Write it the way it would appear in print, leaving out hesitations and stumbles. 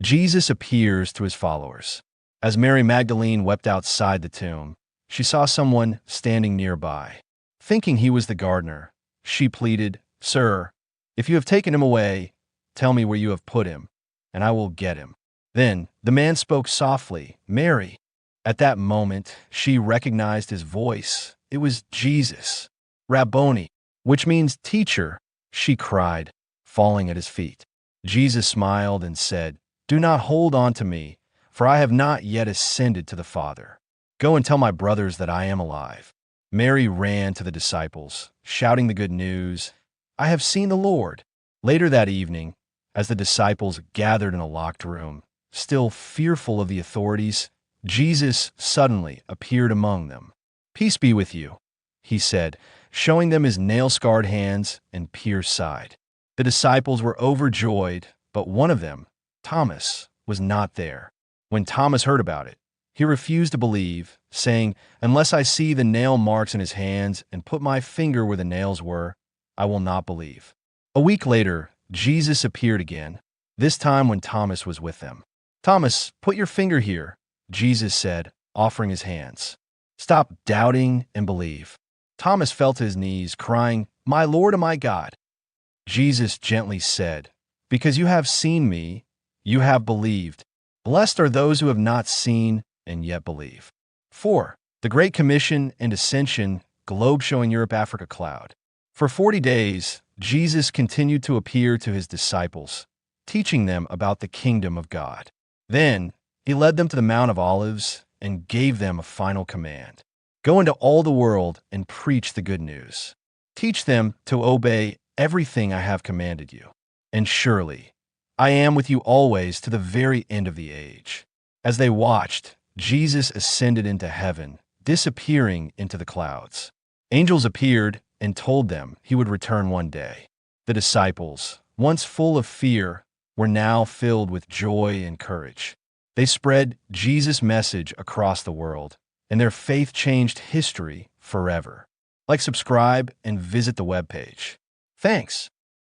Jesus appears to his followers. As Mary Magdalene wept outside the tomb, she saw someone standing nearby. Thinking he was the gardener, she pleaded, "Sir, if you have taken him away, tell me where you have put him, and I will get him." Then the man spoke softly, "Mary." At that moment, she recognized his voice. It was Jesus. "Rabboni," which means teacher, she cried, falling at his feet. Jesus smiled and said, "Do not hold on to me, for I have not yet ascended to the Father. Go and tell my brothers that I am alive." Mary ran to the disciples, shouting the good news, "I have seen the Lord." Later that evening, as the disciples gathered in a locked room, still fearful of the authorities, Jesus suddenly appeared among them. "Peace be with you," he said, showing them his nail-scarred hands and pierced side. The disciples were overjoyed, but one of them, Thomas, was not there. When Thomas heard about it, he refused to believe, saying, "Unless I see the nail marks in his hands and put my finger where the nails were, I will not believe." A week later, Jesus appeared again, this time when Thomas was with them. "Thomas, put your finger here," Jesus said, offering his hands. "Stop doubting and believe." Thomas fell to his knees, crying, "My Lord and my God." Jesus gently said, "Because you have seen me, you have believed. Blessed are those who have not seen and yet believe." 4. The Great Commission and Ascension, globe showing Europe, Africa cloud. For 40 days, Jesus continued to appear to his disciples, teaching them about the kingdom of God. Then, he led them to the Mount of Olives and gave them a final command. Go into all the world and preach the good news. Teach them to obey everything I have commanded you. And surely, I am with you always to the very end of the age. As they watched, Jesus ascended into heaven, disappearing into the clouds. Angels appeared and told them he would return one day. The disciples, once full of fear, were now filled with joy and courage. They spread Jesus' message across the world, and their faith changed history forever. Like, subscribe, and visit the webpage. Thanks.